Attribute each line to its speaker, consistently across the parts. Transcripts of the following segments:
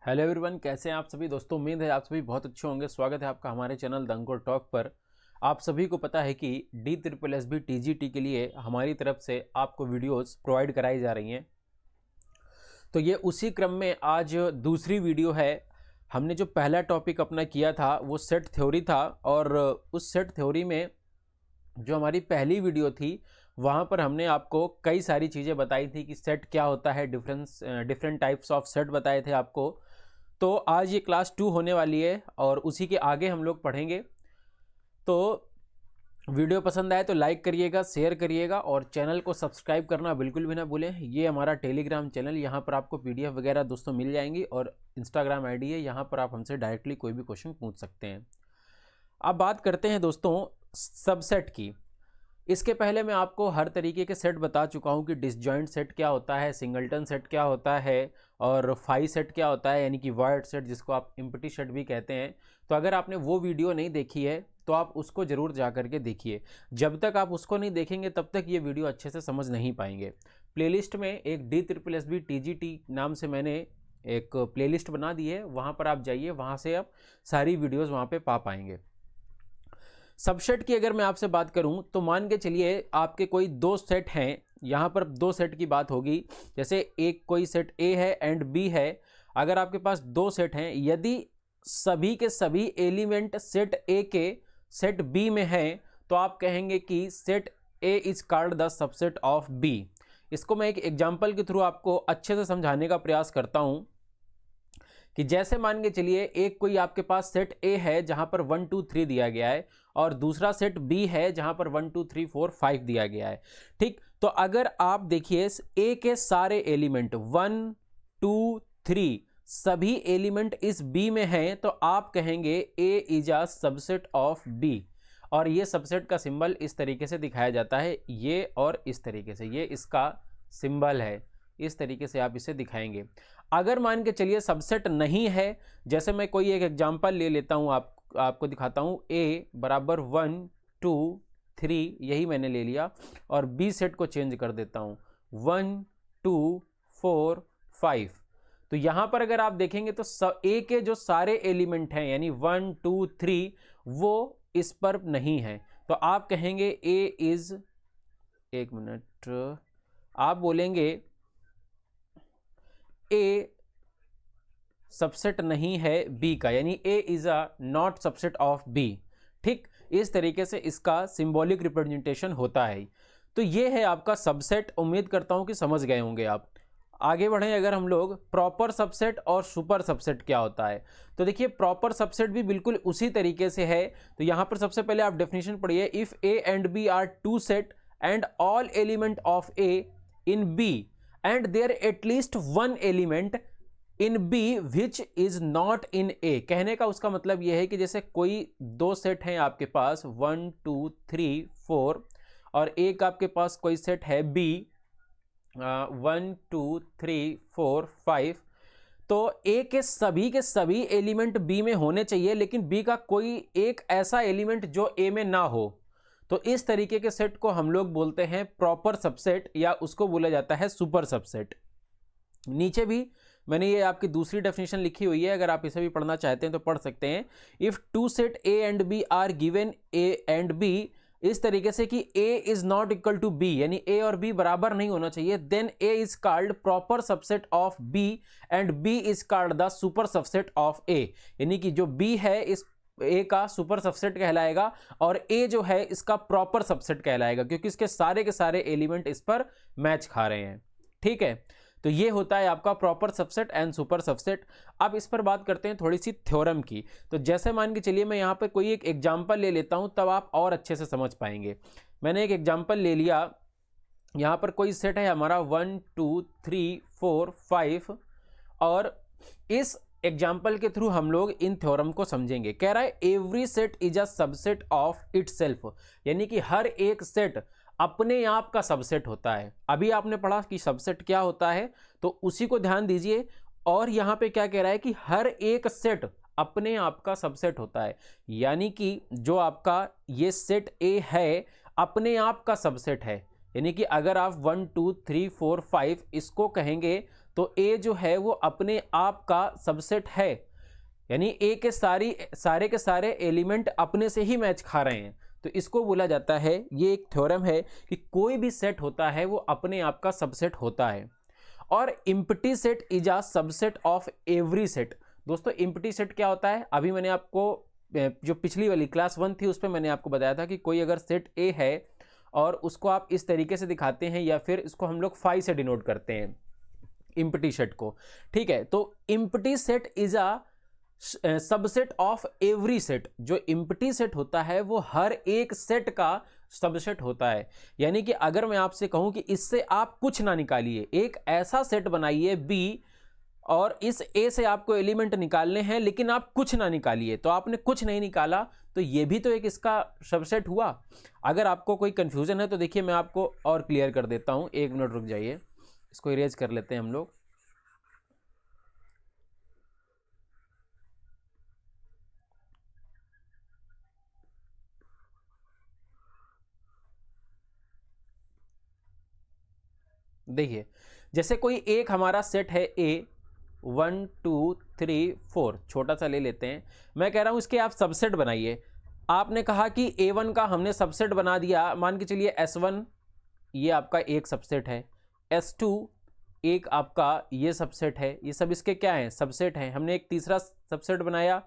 Speaker 1: Hello everyone, कैसे हैं आप सभी दोस्तों। उम्मीद है आप सभी बहुत अच्छे होंगे। स्वागत है आपका हमारे चैनल द अंकुर टॉक पर। आप सभी को पता है कि DSSB TGT के लिए हमारी तरफ से आपको वीडियोस प्रोवाइड कराई जा रही हैं। तो ये उसी क्रम में आज दूसरी वीडियो है। हमने जो पहला टॉपिक अपना किया था वो सेट थ्योरी था, और उस सेट थ्योरी में जो हमारी पहली वीडियो थी वहाँ पर हमने आपको कई सारी चीज़ें बताई थी कि सेट क्या होता है, डिफरेंट टाइप्स ऑफ सेट बताए थे आपको। तो आज ये क्लास 2 होने वाली है और उसी के आगे हम लोग पढ़ेंगे। तो वीडियो पसंद आए तो लाइक करिएगा, शेयर करिएगा और चैनल को सब्सक्राइब करना बिल्कुल भी ना भूलें। ये हमारा टेलीग्राम चैनल, यहाँ पर आपको PDF वगैरह दोस्तों मिल जाएंगी, और इंस्टाग्राम ID है, यहाँ पर आप हमसे डायरेक्टली कोई भी क्वेश्चन पूछ सकते हैं। अब बात करते हैं दोस्तों सबसेट की। इसके पहले मैं आपको हर तरीके के सेट बता चुका हूँ कि डिसजॉइंट सेट क्या होता है, सिंगलटन सेट क्या होता है, और फाई सेट क्या होता है, यानी कि वॉइड सेट जिसको आप एम्प्टी सेट भी कहते हैं। तो अगर आपने वो वीडियो नहीं देखी है तो आप उसको ज़रूर जा करके देखिए। जब तक आप उसको नहीं देखेंगे तब तक ये वीडियो अच्छे से समझ नहीं पाएंगे। प्लेलिस्ट में एक DSSB TGT नाम से मैंने एक प्लेलिस्ट बना दी है, वहाँ पर आप जाइए, वहाँ से आप सारी वीडियोज़ वहाँ पर पा पाएंगे। सबसेट की अगर मैं आपसे बात करूं तो मान के चलिए आपके कोई दो सेट हैं। यहाँ पर दो सेट की बात होगी। जैसे एक कोई सेट A है एंड B है। अगर आपके पास दो सेट हैं, यदि सभी के सभी एलिमेंट सेट A के सेट B में हैं तो आप कहेंगे कि set A is called the subset of B। इसको मैं एक एग्जाम्पल के थ्रू आपको अच्छे से समझाने का प्रयास करता हूँ कि जैसे मान के चलिए एक कोई आपके पास सेट A है जहां पर 1 2 3 दिया गया है, और दूसरा सेट B है जहां पर 1 2 3 4 5 दिया गया है। ठीक, तो अगर आप देखिए A के सारे एलिमेंट 1 2 3 सभी एलिमेंट इस B में हैं तो आप कहेंगे A is a subset of B। और ये सबसेट का सिंबल इस तरीके से दिखाया जाता है, ये और इस तरीके से, ये इसका सिंबल है, इस तरीके से आप इसे दिखाएंगे। अगर मान के चलिए सबसेट नहीं है, जैसे मैं कोई एक एग्जांपल ले लेता हूं, आपको दिखाता हूं। A बराबर 1 2 3 यही मैंने ले लिया, और B सेट को चेंज कर देता हूं 1 2 4 5। तो यहां पर अगर आप देखेंगे तो A के जो सारे एलिमेंट हैं यानी 1 2 3 वो इस पर नहीं है, तो आप कहेंगे A इज, एक मिनट, आप बोलेंगे A सबसेट नहीं है B का, यानी A is a not subset of B। ठीक, इस तरीके से इसका सिंबॉलिक रिप्रेजेंटेशन होता है। तो ये है आपका सबसेट। उम्मीद करता हूं कि समझ गए होंगे आप। आगे बढ़ें अगर हम लोग, प्रॉपर सबसेट और सुपर सबसेट क्या होता है। तो देखिए प्रॉपर सबसेट भी बिल्कुल उसी तरीके से है। तो यहां पर सबसे पहले आप डेफिनेशन पढ़िए। If A and B are two set and all element of A in B and there at least one element in B which is not in A। कहने का उसका मतलब यह है कि जैसे कोई दो सेट हैं आपके पास 1 2 3 4, और एक आपके पास कोई सेट है B 1 2 3 4 5, तो A के सभी एलिमेंट B में होने चाहिए, लेकिन B का कोई एक ऐसा एलिमेंट जो A में ना हो। तो इस तरीके के सेट को हम लोग बोलते हैं प्रॉपर सबसेट, या उसको बोला जाता है सुपर सबसेट। नीचे भी मैंने ये आपकी दूसरी डेफिनेशन लिखी हुई है, अगर आप इसे भी पढ़ना चाहते हैं तो पढ़ सकते हैं। If two set A and B are given A and B, इस तरीके से कि A is not equal to B, यानी A और B बराबर नहीं होना चाहिए, then A is called proper subset of B and B is called the super subset of A। यानी कि जो B है इस A का सुपर सबसेट कहलाएगा, और A जो है इसका प्रॉपर सबसेट कहलाएगा, क्योंकि इसके सारे के सारे एलिमेंट इस पर मैच खा रहे हैं। ठीक है, तो ये होता है आपका proper subset and super subset. अब इस पर बात करते हैं थोड़ी सी थ्योरम की। तो जैसे मान के चलिए मैं यहाँ पे कोई एक एग्जाम्पल ले लेता हूँ, तब आप और अच्छे से समझ पाएंगे। मैंने एक एग्जाम्पल ले लिया। यहाँ पर कोई सेट है हमारा 1 2 3 4 5, और इस एग्जाम्पल के थ्रू हम लोग इन थ्योरम को समझेंगे। कह रहा है every set is a subset of itself, यानी कि हर एक सेट अपने आप का सबसेट होता है। अभी आपने पढ़ा कि सबसेट क्या होता है, तो उसी को ध्यान दीजिए। और यहां पे क्या कह रहा है कि हर एक सेट अपने आप का सबसेट होता है, यानी कि जो आपका ये सेट A है अपने आप का सबसेट है। यानी कि अगर आप 1 2 3 4 5 इसको कहेंगे तो ए जो है वो अपने आप का सबसेट है, यानी ए के सारे के सारे एलिमेंट अपने से ही मैच खा रहे हैं। तो इसको बोला जाता है, ये एक थ्योरम है कि कोई भी सेट होता है वो अपने आप का सबसेट होता है। और empty set is a subset of every set. दोस्तों एम्प्टी सेट क्या होता है, अभी मैंने आपको जो पिछली वाली क्लास 1 थी उस पर मैंने आपको बताया था कि कोई अगर सेट ए है और उसको आप इस तरीके से दिखाते हैं या फिर इसको हम लोग फाई से डिनोट करते हैं एम्प्टी सेट को, ठीक है। तो empty set is a subset of every set. जो एम्प्टी सेट होता है वो हर एक सेट का सबसेट होता है। यानी कि अगर मैं आपसे कहूं कि इससे आप कुछ ना निकालिए, एक ऐसा सेट बनाइए बी और इस ए से आपको एलिमेंट निकालने हैं लेकिन आप कुछ ना निकालिए, तो आपने कुछ नहीं निकाला तो ये भी तो एक इसका सबसेट हुआ। अगर आपको कोई कंफ्यूजन है तो देखिए मैं आपको और क्लियर कर देता हूं, 1 मिनट रुक जाइए, इसको इरेज कर लेते हैं हम लोग। देखिए जैसे कोई एक हमारा सेट है ए 1 2 3 4, छोटा सा ले लेते हैं। मैं कह रहा हूं इसके आप सबसेट बनाइए। आपने कहा कि A1 का हमने सबसेट बना दिया, मान के चलिए S1 ये आपका एक सबसेट है, S2 एक आपका ये सबसेट है, ये सब इसके क्या हैं, सबसेट हैं। हमने एक तीसरा सबसेट बनाया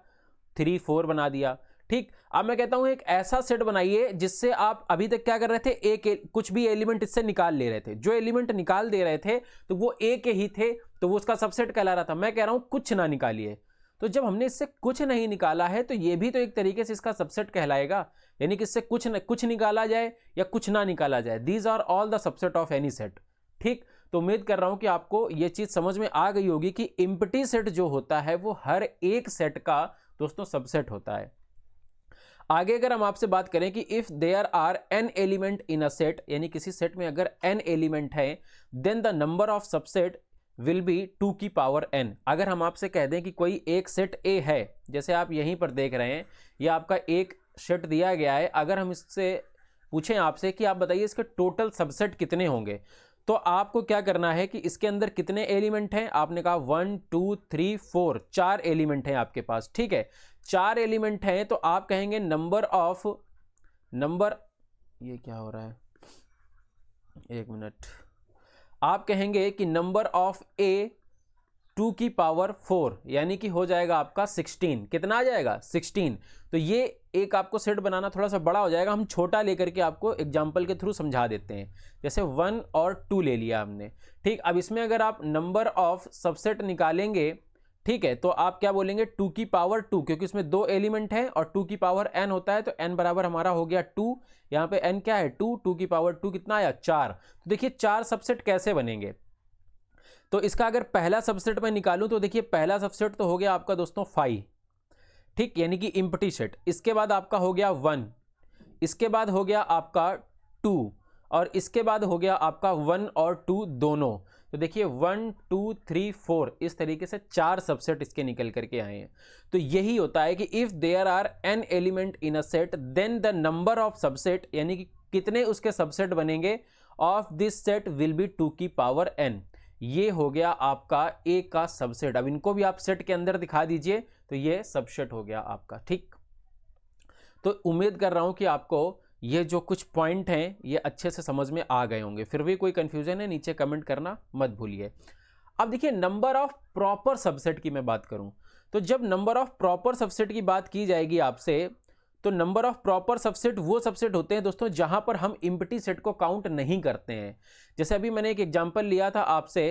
Speaker 1: 3 4 बना दिया, ठीक। अब मैं कहता हूं एक ऐसा सेट बनाइए जिससे आप अभी तक क्या कर रहे थे, एक कुछ भी एलिमेंट इससे निकाल ले रहे थे, जो एलिमेंट निकाल दे रहे थे तो वो ए के ही थे, तो वो उसका सबसेट कहला रहा था। मैं कह रहा हूं कुछ ना निकालिए, तो जब हमने इससे कुछ नहीं निकाला है तो ये भी तो एक तरीके से इसका सबसेट कहलाएगा। यानी कि इससे कुछ निकाला जाए या कुछ ना निकाला जाए, these are all the subset of any set, ठीक। तो उम्मीद कर रहा हूं कि आपको ये चीज समझ में आ गई होगी कि एम्प्टी सेट जो होता है वो हर एक सेट का दोस्तों सबसेट होता है। आगे अगर हम आपसे बात करें कि if there are n element in a set, यानी किसी सेट में अगर एन एलिमेंट है, then the number of subset will be 2 की पावर n। अगर हम आपसे कह दें कि कोई एक सेट ए है, जैसे आप यहीं पर देख रहे हैं, ये आपका एक सेट दिया गया है, अगर हम इससे पूछें आपसे कि आप बताइए इसके टोटल सबसेट कितने होंगे, तो आपको क्या करना है कि इसके अंदर कितने एलिमेंट हैं। आपने कहा 1 2 3 4, 4 एलिमेंट हैं आपके पास, ठीक है। 4 एलिमेंट हैं तो आप कहेंगे ये क्या हो रहा है, 1 मिनट, आप कहेंगे कि नंबर ऑफ ए 2 की पावर 4, यानी कि हो जाएगा आपका 16। कितना आ जाएगा, 16। तो ये एक आपको सेट बनाना थोड़ा सा बड़ा हो जाएगा, हम छोटा लेकर के आपको एग्जांपल के थ्रू समझा देते हैं। जैसे 1 और 2 ले लिया हमने, ठीक। अब इसमें अगर आप नंबर ऑफ सबसेट निकालेंगे, ठीक है, तो आप क्या बोलेंगे 2 की पावर 2, क्योंकि इसमें 2 एलिमेंट हैं और 2 की पावर n होता है, तो n बराबर हमारा हो गया 2। यहाँ पे n क्या है 2, 2 की पावर 2 कितना आया 4। तो देखिए 4 सबसेट कैसे बनेंगे, तो इसका अगर पहला सबसेट मैं निकालूं तो देखिए पहला सबसेट तो हो गया आपका दोस्तों 5, ठीक, यानी कि एम्प्टी सेट। इसके बाद आपका हो गया 1, इसके बाद हो गया आपका 2 और इसके बाद हो गया आपका 1 और 2 दोनों। तो देखिए 1 2 3 4 इस तरीके से 4 सबसेट इसके निकल करके आए हैं। तो यही होता है कि if there are n element in a set then the number of subset, यानी कि कितने उसके सबसेट बनेंगे, of this set will be 2 की पावर n। ये हो गया आपका ए का सबसेट। अब इनको भी आप सेट के अंदर दिखा दीजिए तो ये सबसेट हो गया आपका, ठीक। तो उम्मीद कर रहा हूं कि आपको ये जो कुछ पॉइंट हैं ये अच्छे से समझ में आ गए होंगे। फिर भी कोई कंफ्यूजन है नीचे कमेंट करना मत भूलिए। अब देखिए नंबर ऑफ प्रॉपर सबसेट की मैं बात करूं, तो जब नंबर ऑफ प्रॉपर सबसेट की बात की जाएगी आपसे, तो नंबर ऑफ प्रॉपर सबसेट वो सबसेट होते हैं दोस्तों जहां पर हम एम्प्टी सेट को काउंट नहीं करते हैं। जैसे अभी मैंने एक एग्जांपल लिया था आपसे,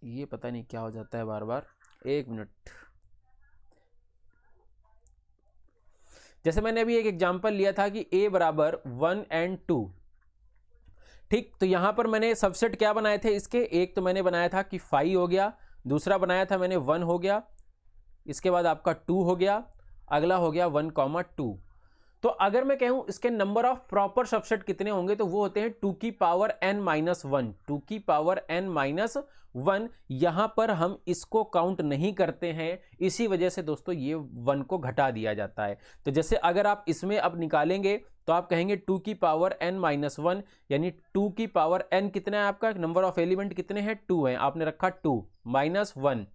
Speaker 1: ये पता नहीं क्या हो जाता है बार बार, 1 मिनट। जैसे मैंने अभी एक एग्जांपल लिया था कि a बराबर 1 और 2, ठीक। तो यहां पर मैंने सबसेट क्या बनाए थे इसके, एक तो मैंने बनाया था कि 5 हो गया, दूसरा बनाया था मैंने 1 हो गया, इसके बाद आपका 2 हो गया, अगला हो गया 1, 2। तो अगर मैं कहूं इसके नंबर ऑफ प्रॉपर सबसेट कितने होंगे तो वो होते हैं 2 की पावर n माइनस 1, 2 की पावर n माइनस 1। यहां पर हम इसको काउंट नहीं करते हैं, इसी वजह से दोस्तों ये 1 को घटा दिया जाता है। तो जैसे अगर आप इसमें अब निकालेंगे तो आप कहेंगे 2 की पावर n माइनस 1, यानी 2 की पावर n कितना है आपका, नंबर ऑफ एलिमेंट कितने हैं 2 है, आपने रखा 2 माइनस 1,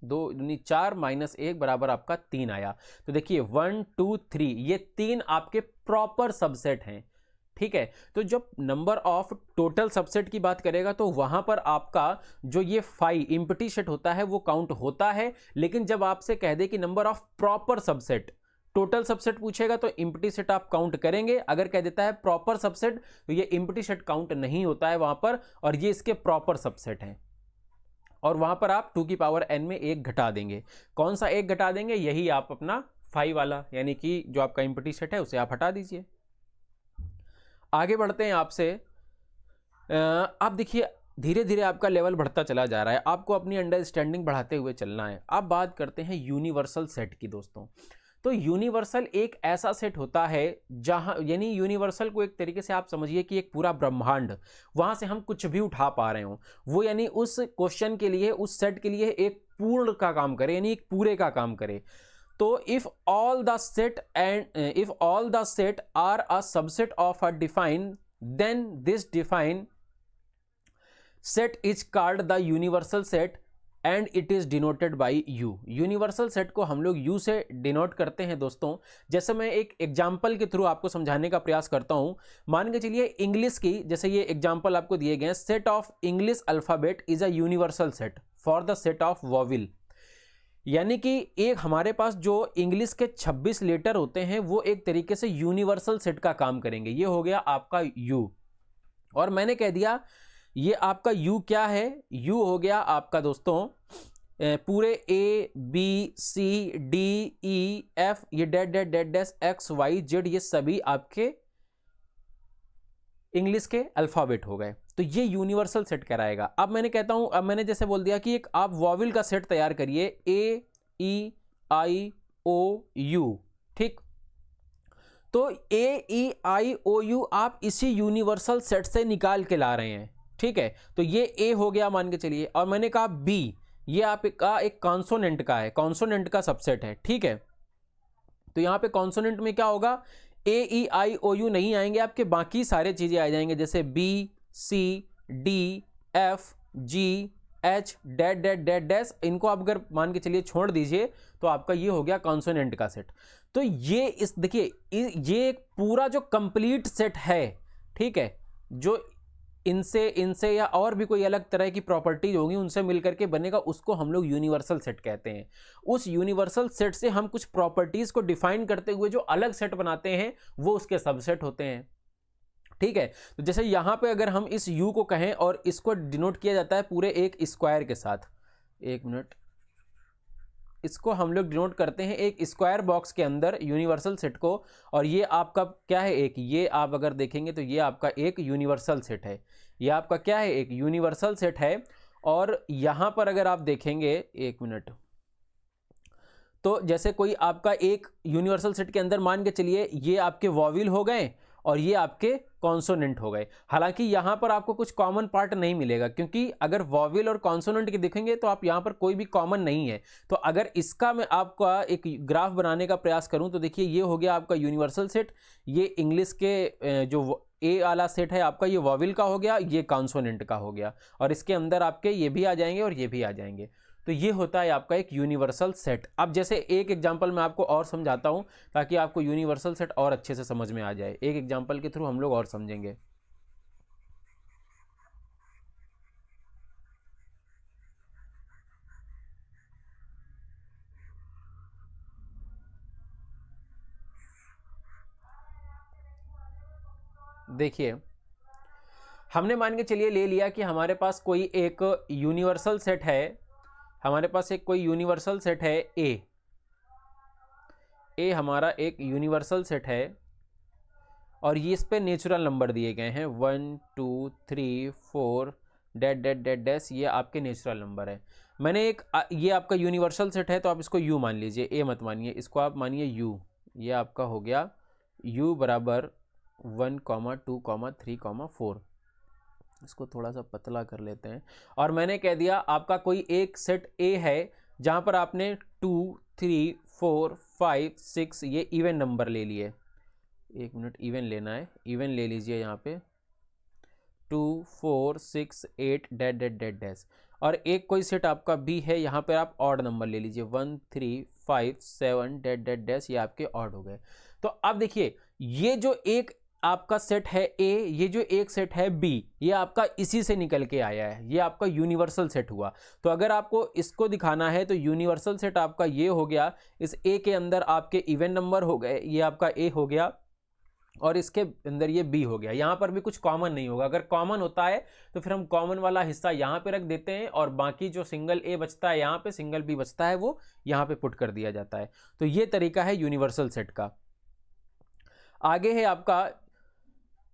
Speaker 1: 2 दूनी 4 माइनस 1 बराबर आपका 3 आया। तो देखिए 1 2 3 ये 3 आपके प्रॉपर सबसेट हैं, ठीक है। तो जब नंबर ऑफ टोटल सबसेट की बात करेगा तो वहां पर आपका जो ये 5 एम्प्टी सेट होता है वो काउंट होता है, लेकिन जब आपसे कह दे कि number of proper subset, total subset पूछेगा तो एम्प्टी सेट आप काउंट करेंगे, अगर कह देता है प्रॉपर सबसेट तो ये एम्प्टी सेट काउंट नहीं होता है वहां पर, और ये इसके प्रॉपर सबसेट हैं। और वहां पर आप 2 की पावर n में एक घटा देंगे। कौन सा एक घटा देंगे, यही आप अपना 5 वाला, यानी कि जो आपका एम्प्टी सेट है उसे आप हटा दीजिए। आगे बढ़ते हैं आपसे। आप देखिए धीरे धीरे आपका लेवल बढ़ता चला जा रहा है, आपको अपनी अंडरस्टैंडिंग बढ़ाते हुए चलना है। अब बात करते हैं यूनिवर्सल सेट की दोस्तों। तो यूनिवर्सल एक ऐसा सेट होता है जहां, यानी यूनिवर्सल को एक तरीके से आप समझिए कि एक पूरा ब्रह्मांड, वहां से हम कुछ भी उठा पा रहे हो, वो यानी उस क्वेश्चन के लिए, उस सेट के लिए एक पूर्ण का काम करे, यानी एक पूरे का काम करे। तो if all the set are a subset of a define, then this define set is called the universal set and it is denoted by U. Universal set को हम लोग यू से डिनोट करते हैं दोस्तों। जैसे मैं एक एग्जाम्पल के थ्रू आपको समझाने का प्रयास करता हूं। मान के चलिए इंग्लिश की, जैसे ये एग्जाम्पल आपको दिए गए हैं, set of English alphabet is a universal set for the set of vowel. यानी कि एक हमारे पास जो इंग्लिश के 26 लेटर होते हैं वो एक तरीके से यूनिवर्सल सेट का काम करेंगे। ये हो गया आपका यू, और मैंने कह दिया ये आपका U क्या है, U हो गया आपका दोस्तों पूरे A B C D E F, ये dot dot dot dash X Y Z, ये सभी आपके इंग्लिश के अल्फाबेट हो गए। तो ये यूनिवर्सल सेट कराएगा। अब मैंने कहता हूं, अब मैंने जैसे बोल दिया कि एक आप वॉविल का सेट तैयार करिए, A E I O U, ठीक। तो A E I O U आप इसी यूनिवर्सल सेट से निकाल के ला रहे हैं, ठीक है। तो ये ए हो गया मान के चलिए, और मैंने कहा बी, ये आपका एक कॉन्सोनेंट का है, कॉन्सोनेंट का सबसेट है, ठीक है। तो यहां पे कॉन्सोनेंट में क्या होगा, ए ई आई ओ यू नहीं आएंगे आपके, बाकी सारे चीजें आ जाएंगे, जैसे B C D F G H dot dot dot dash. इनको आप अगर मान के चलिए छोड़ दीजिए तो आपका ये हो गया कॉन्सोनेंट का सेट। तो ये इस देखिए ये एक पूरा जो कंप्लीट सेट है, ठीक है, जो इनसे या और भी कोई अलग तरह की प्रॉपर्टीज होगी उनसे मिलकर के बनेगा, उसको हम लोग यूनिवर्सल सेट कहते हैं। उस यूनिवर्सल सेट से हम कुछ प्रॉपर्टीज को डिफाइन करते हुए जो अलग सेट बनाते हैं वो उसके सबसेट होते हैं, ठीक है। तो जैसे यहां पे अगर हम इस U को कहें और इसको डिनोट किया जाता है पूरे एक स्क्वायर के साथ, एक मिनट, इसको हम लोग डिनोट करते हैं एक स्क्वायर बॉक्स के अंदर यूनिवर्सल सेट को, और ये आपका क्या है, एक, ये आप अगर देखेंगे तो ये आपका एक यूनिवर्सल सेट है, ये आपका क्या है, एक यूनिवर्सल सेट है। और यहां पर अगर आप देखेंगे, एक मिनट, तो जैसे कोई आपका एक यूनिवर्सल सेट के अंदर मान के चलिए ये आपके वॉविल हो गए और ये आपके कॉन्सोनेंट हो गए। हालांकि यहां पर आपको कुछ कॉमन पार्ट नहीं मिलेगा, क्योंकि अगर वॉविल और कॉन्सोनेंट के देखेंगे तो आप यहां पर कोई भी कॉमन नहीं है। तो अगर इसका मैं आपका एक ग्राफ बनाने का प्रयास करूं तो देखिए ये हो गया आपका यूनिवर्सल सेट, ये इंग्लिश के जो ए वाला सेट है आपका, ये वॉविल का हो गया, ये कॉन्सोनेंट का हो गया, और इसके अंदर आपके ये भी आ जाएंगे और ये भी आ जाएंगे। तो ये होता है आपका एक यूनिवर्सल सेट। अब जैसे एक एग्जांपल मैं आपको और समझाता हूं ताकि आपको यूनिवर्सल सेट और अच्छे से समझ में आ जाए। एक एग्जांपल के थ्रू हम लोग और समझेंगे। देखिए हमने मान के चलिए ले लिया कि हमारे पास कोई एक यूनिवर्सल सेट है, हमारे पास एक कोई यूनिवर्सल सेट है ए हमारा एक यूनिवर्सल सेट है, और ये इस पे नेचुरल नंबर दिए गए हैं 1 2 3 4 डैट डैट डैट डैश, ये आपके नेचुरल नंबर है। मैंने एक ये आपका यूनिवर्सल सेट है तो आप इसको यू मान लीजिए, ए मत मानिए, इसको आप मानिए यू, ये आपका हो गया u बराबर 1, 2, 3, 4। इसको थोड़ा सा पतला कर लेते हैं। और मैंने कह दिया आपका कोई एक सेट ए है जहाँ पर आपने 2, 3, 4, 5, 6 ये इवन नंबर ले लिए। एक मिनट, इवन लेना है, इवन ले लीजिए यहाँ पे 2, 4, 6, 8 डैट डैट डैट डैश। और एक कोई सेट आपका बी है, यहाँ पर आप ऑड नंबर ले लीजिए 1, 3, 5, 7 डैट डैट डैश, ये आपके ऑड हो गए। तो अब देखिए ये जो एक आपका सेट है ए, ये जो एक सेट है बी, ये आपका इसी से निकल के आया है, ये आपका यूनिवर्सल सेट हुआ। तो अगर आपको इसको दिखाना है तो यूनिवर्सल सेट आपका ये हो गया, इस ए के अंदर आपके इवन नंबर हो गए, ये आपका ए हो गया और इसके अंदर ये बी हो गया। यहाँ पर भी कुछ कॉमन नहीं होगा, अगर कॉमन होता है तो फिर हम कॉमन वाला हिस्सा यहाँ पे रख देते हैं और बाकी जो सिंगल ए बचता है यहाँ पे, सिंगल बी बचता है, वो यहाँ पे पुट कर दिया जाता है। तो ये तरीका है यूनिवर्सल सेट का। आगे है आपका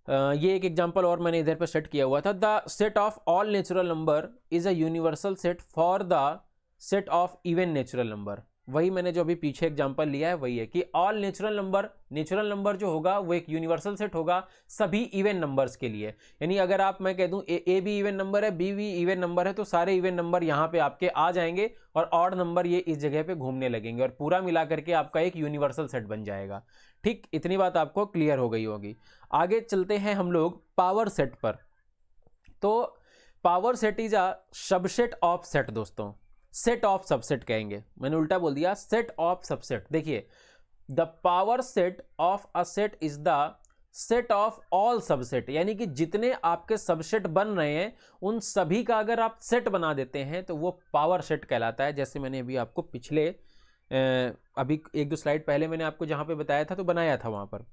Speaker 1: ये एक एग्जांपल और मैंने इधर पे सेट किया हुआ था, the set of all natural number is a universal set for the set of even natural number. वही मैंने जो अभी पीछे एग्जांपल लिया है वही है कि ऑल नेचुरल नंबर जो होगा वो एक यूनिवर्सल सेट होगा सभी इवन नंबर्स के लिए। यानी अगर आप, मैं कह दूं ए भी इवन नंबर है, बी भी इवन नंबर है, तो सारे इवन नंबर यहाँ पे आपके आ जाएंगे और ऑड नंबर ये इस जगह पे घूमने लगेंगे और पूरा मिला करके आपका एक यूनिवर्सल सेट बन जाएगा। ठीक, इतनी बात आपको क्लियर हो गई होगी। आगे चलते हैं हम लोग पावर सेट पर। तो power set is a subset of set दोस्तों, सेट ऑफ सबसेट कहेंगे, मैंने उल्टा बोल दिया, सेट ऑफ सबसेट। देखिए the power set of a set is the set of all subset, यानी कि जितने आपके सबसेट बन रहे हैं उन सभी का अगर आप सेट बना देते हैं तो वो पावर सेट कहलाता है। जैसे मैंने अभी आपको पिछले अभी 1-2 स्लाइड पहले मैंने आपको जहां पे बताया था तो बनाया था वहां पर।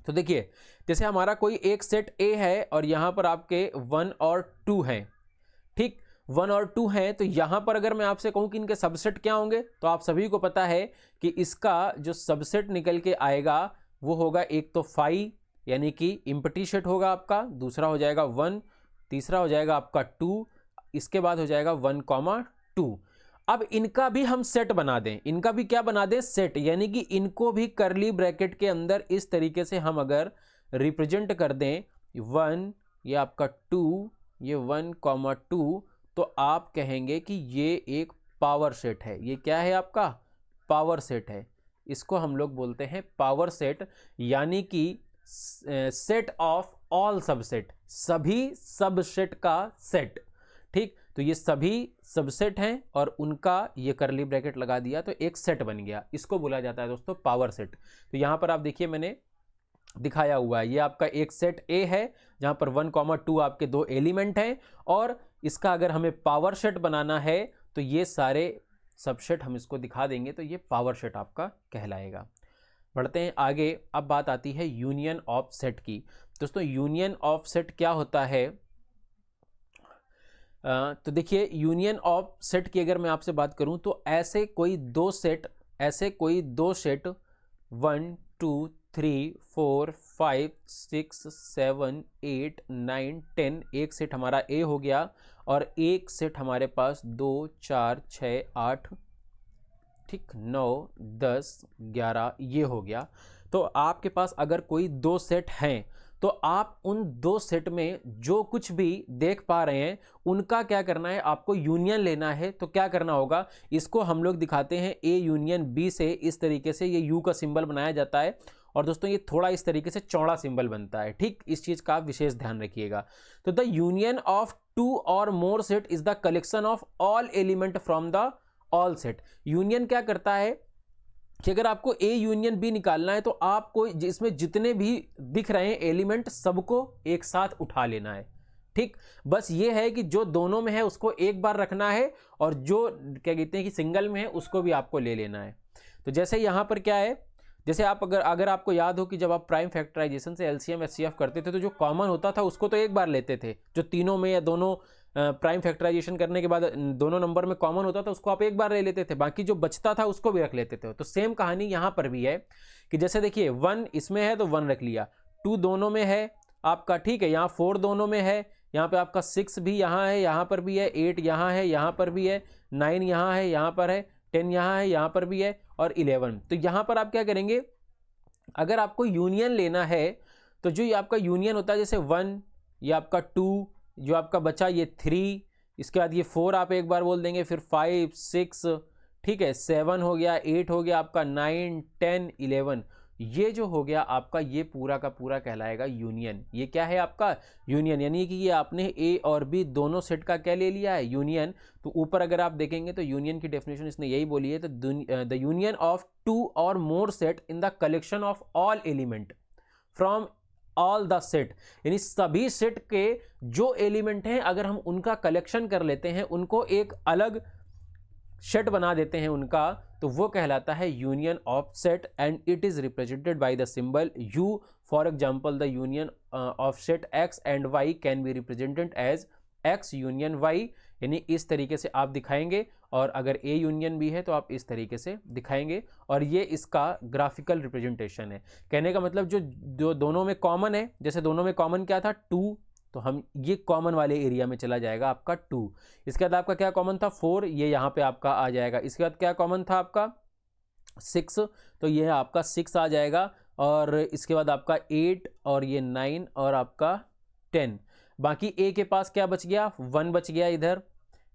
Speaker 1: तो देखिए जैसे हमारा कोई एक सेट ए है और यहां पर आपके 1 और 2 हैं, ठीक, 1 और 2 हैं, तो यहां पर अगर मैं आपसे कहूं कि इनके सबसेट क्या होंगे तो आप सभी को पता है कि इसका जो सबसेट निकल के आएगा वो होगा एक तो 5 यानी कि इम्पटी सेट होगा आपका, दूसरा हो जाएगा 1, तीसरा हो जाएगा आपका 2, इसके बाद हो जाएगा 1, 2। अब इनका भी हम सेट बना दें, इनका भी क्या बना दें, सेट, यानी कि इनको भी करली ब्रैकेट के अंदर इस तरीके से हम अगर रिप्रेजेंट कर दें 1, ये आपका 2, ये 1, 2, तो आप कहेंगे कि ये एक पावर सेट है। ये क्या है आपका, पावर सेट है। इसको हम लोग बोलते हैं पावर सेट, यानी कि सेट ऑफ ऑल सबसेट, सभी सबसेट का सेट। ठीक, तो ये सभी सबसेट हैं और उनका ये करली ब्रैकेट लगा दिया तो एक सेट बन गया, इसको बोला जाता है दोस्तों पावर सेट। तो यहां पर आप देखिए मैंने दिखाया हुआ है, ये आपका एक सेट ए है जहां पर 1, 2 आपके 2 एलिमेंट हैं और इसका अगर हमें पावर सेट बनाना है तो ये सारे सबसेट हम इसको दिखा देंगे तो ये पावर सेट आपका कहलाएगा। बढ़ते हैं आगे। अब बात आती है यूनियन ऑफ सेट की। दोस्तों यूनियन ऑफ सेट क्या होता है, तो देखिए यूनियन ऑफ सेट की अगर मैं आपसे बात करूं तो ऐसे कोई दो सेट 1, 2, 3, 4, 5, 6, 7, 8, 9, 10 एक सेट हमारा ए हो गया और एक सेट हमारे पास 2, 4, 6, 8, ठीक, 9, 10, 11 ये हो गया। तो आपके पास अगर कोई दो सेट हैं तो आप उन दो सेट में जो कुछ भी देख पा रहे हैं उनका क्या करना है, आपको यूनियन लेना है। तो क्या करना होगा, इसको हम लोग दिखाते हैं ए यूनियन बी से, इस तरीके से ये यू का सिंबल बनाया जाता है और दोस्तों ये थोड़ा इस तरीके से चौड़ा सिंबल बनता है। ठीक, इस चीज का विशेष ध्यान रखिएगा। तो the union of 2 or more set is the collection of all element from the all set. Union क्या करता है कि अगर आपको ए यूनियन बी निकालना है तो आपको इसमें जितने भी दिख रहे हैं एलिमेंट सबको एक साथ उठा लेना है। ठीक, बस ये है कि जो दोनों में है उसको एक बार रखना है और जो क्या कहते हैं कि सिंगल में है उसको भी आपको ले लेना है। तो जैसे यहां पर क्या है, जैसे आप अगर आपको याद हो कि जब आप प्राइम फैक्टराइजेशन से एलसीएम एचसीएफ करते थे तो जो कॉमन होता था उसको तो एक बार लेते थे, जो तीनों में या दोनों प्राइम फैक्टराइजेशन करने के बाद दोनों नंबर में कॉमन होता था उसको आप एक बार ले लेते थे, बाकी जो बचता था उसको भी रख लेते थे। तो सेम कहानी यहां पर भी है कि जैसे देखिए 1 इसमें है तो 1 रख लिया, 2 दोनों में है आपका, ठीक है, यहाँ 4 दोनों में है, यहाँ पे आपका 6 भी यहाँ है, यहाँ पर भी है, 8 यहाँ है, यहाँ पर भी है, 9 यहाँ है, यहाँ पर है, 10 यहाँ है, यहाँ पर भी है और 11। तो यहाँ पर आप क्या करेंगे, अगर आपको यूनियन लेना है तो जो ये आपका यूनियन होता है, जैसे 1, ये आपका 2, जो आपका बचा ये 3, इसके बाद ये 4 आप एक बार बोल देंगे, फिर 5, 6, ठीक है, 7 हो गया, 8 हो गया आपका, 9, 10, 11, ये जो हो गया आपका, ये पूरा का पूरा कहलाएगा यूनियन। ये क्या है आपका यूनियन, यानी कि ये आपने ए और बी दोनों सेट का क्या ले लिया है, यूनियन। तो ऊपर अगर आप देखेंगे तो यूनियन की डेफिनेशन इसने यही बोली है, तो the union of 2 or more set in the collection of all element from all the set, यानी सभी सेट के जो एलिमेंट हैं अगर हम उनका कलेक्शन कर लेते हैं, उनको एक अलग सेट बना देते हैं उनका, तो वो कहलाता है union of set and it is represented by the symbol U। For example the union of set X and Y can be represented as X union Y, यानी इस तरीके से आप दिखाएंगे। और अगर A यूनियन B है तो आप इस तरीके से दिखाएंगे, और ये इसका ग्राफिकल रिप्रेजेंटेशन है। कहने का मतलब जो दोनों में कॉमन है, जैसे दोनों में कॉमन क्या था 2, तो हम ये कॉमन वाले एरिया में चला जाएगा आपका 2। इसके बाद आपका क्या कॉमन था 4, ये यहाँ पे आपका आ जाएगा। इसके बाद क्या कॉमन था आपका 6, तो ये आपका 6 आ जाएगा। और इसके बाद आपका 8 और ये 9 और आपका 10। बाकी ए के पास क्या बच गया, 1 बच गया इधर,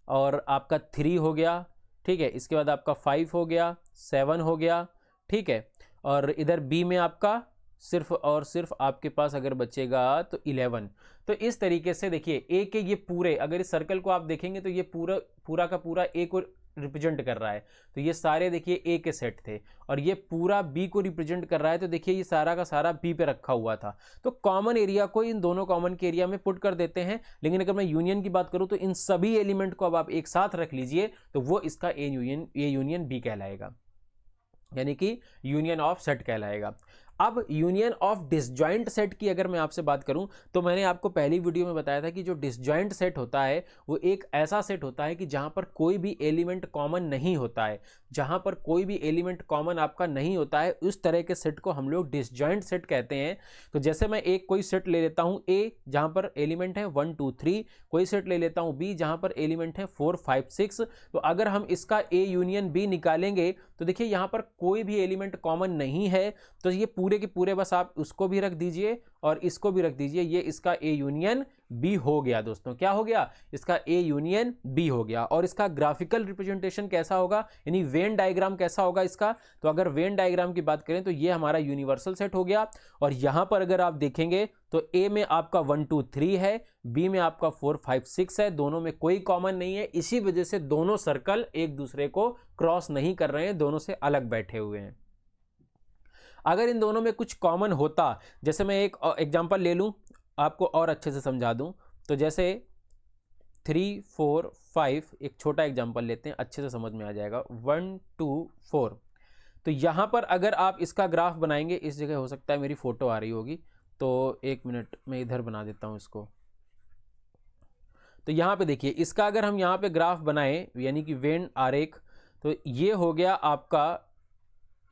Speaker 1: और आपका 3 हो गया, ठीक है। इसके बाद आपका 5 हो गया, 7 हो गया, ठीक है। और इधर बी में आपका सिर्फ और सिर्फ आपके पास अगर बचेगा तो 11। तो इस तरीके से देखिए ए के ये पूरे, अगर इस सर्कल को आप देखेंगे तो ये पूरा का पूरा ए को रिप्रेजेंट कर रहा है। तो ये सारे देखिए ए के सेट थे, और ये पूरा बी को रिप्रेजेंट कर रहा है। तो देखिए ये सारा का सारा बी पे रखा हुआ था। तो कॉमन एरिया को इन दोनों कॉमन के एरिया में पुट कर देते हैं। लेकिन अगर मैं यूनियन की बात करूं तो इन सभी एलिमेंट को अब आप एक साथ रख लीजिए, तो वो इसका ए यूनियन बी कहलाएगा, यानी कि यूनियन ऑफ सेट कहलाएगा। अब यूनियन ऑफ डिसजॉइंट सेट की अगर मैं आपसे बात करूं, तो मैंने आपको पहली वीडियो में बताया था कि जो डिसजॉइंट सेट होता है वो एक ऐसा सेट होता है कि जहां पर कोई भी एलिमेंट कॉमन नहीं होता है। जहां पर कोई भी एलिमेंट कॉमन आपका नहीं होता है, उस तरह के सेट को हम लोग डिसजॉइंट सेट कहते हैं। तो जैसे मैं एक कोई सेट ले लेता हूं ए, जहां पर एलिमेंट है 1 2 3, कोई सेट ले लेता हूं बी जहां पर एलिमेंट है 4 5 6। तो अगर हम इसका ए यूनियन बी निकालेंगे तो देखिए यहां पर कोई भी एलिमेंट कॉमन नहीं है, तो ये पूरे के पूरे बस आप उसको भी रख दीजिए और इसको भी रख दीजिए, ये इसका ए यूनियन बी हो गया। दोस्तों क्या हो गया, इसका ए यूनियन बी हो गया। और इसका ग्राफिकल रिप्रेजेंटेशन कैसा होगा, यानी वेन डायग्राम कैसा होगा इसका, तो अगर वेन डायग्राम की बात करें तो ये हमारा यूनिवर्सल सेट हो गया। और यहां पर अगर आप देखेंगे तो ए में आपका 1 2 3 है, बी में आपका 4 5 6 है, दोनों में कोई कॉमन नहीं है। इसी वजह से दोनों सर्कल एक दूसरे को क्रॉस नहीं कर रहे हैं, दोनों से अलग बैठे हुए हैं। अगर इन दोनों में कुछ कॉमन होता, जैसे मैं एक एग्जांपल ले लूं आपको और अच्छे से समझा दूं, तो जैसे 3 4 5, एक छोटा एग्जांपल लेते हैं, अच्छे से समझ में आ जाएगा। 1 2 4, तो यहां पर अगर आप इसका ग्राफ बनाएंगे, इस जगह हो सकता है मेरी फोटो आ रही होगी, तो एक मिनट मैं इधर बना देता हूं इसको। तो यहां पे देखिए इसका अगर हम यहां पे ग्राफ बनाएं, यानी कि वेन आरेख, तो ये हो गया आपका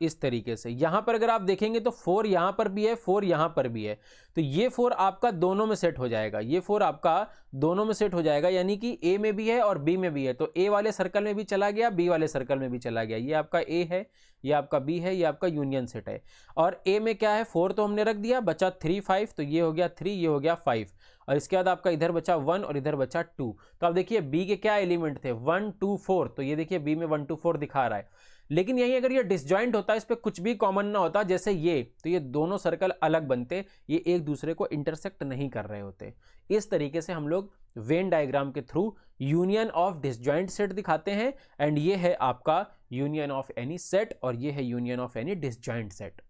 Speaker 1: इस तरीके से। यहां पर अगर आप देखेंगे तो 4 यहां पर भी है, 4 यहां पर भी है, तो ये 4 आपका दोनों में सेट हो जाएगा, ये 4 आपका दोनों में सेट हो जाएगा, यानी कि ए में भी है और बी में भी है। तो ए वाले सर्कल में भी चला गया, बी वाले सर्कल में भी चला गया। ये आपका ए है, ये आपका बी है, ये आपका यूनियन सेट है। और ए में क्या है 4 तो हमने रख दिया, बचा 3 5, तो ये हो गया 3, ये हो गया 5, और इसके बाद आपका इधर बचा 1 और इधर बचा 2। तो आप देखिए बी के क्या एलिमेंट थे 1 2 4, तो ये देखिए बी में 1 2 4 दिखा रहा है। लेकिन यही अगर ये डिसजॉइंट होता, इस पे कुछ भी कॉमन ना होता, जैसे ये, तो ये दोनों सर्कल अलग बनते, ये एक दूसरे को इंटरसेक्ट नहीं कर रहे होते। इस तरीके से हम लोग वेन डायग्राम के through union of disjoint set दिखाते हैं। एंड ये है आपका यूनियन ऑफ एनी सेट, और ये है union of any disjoint set.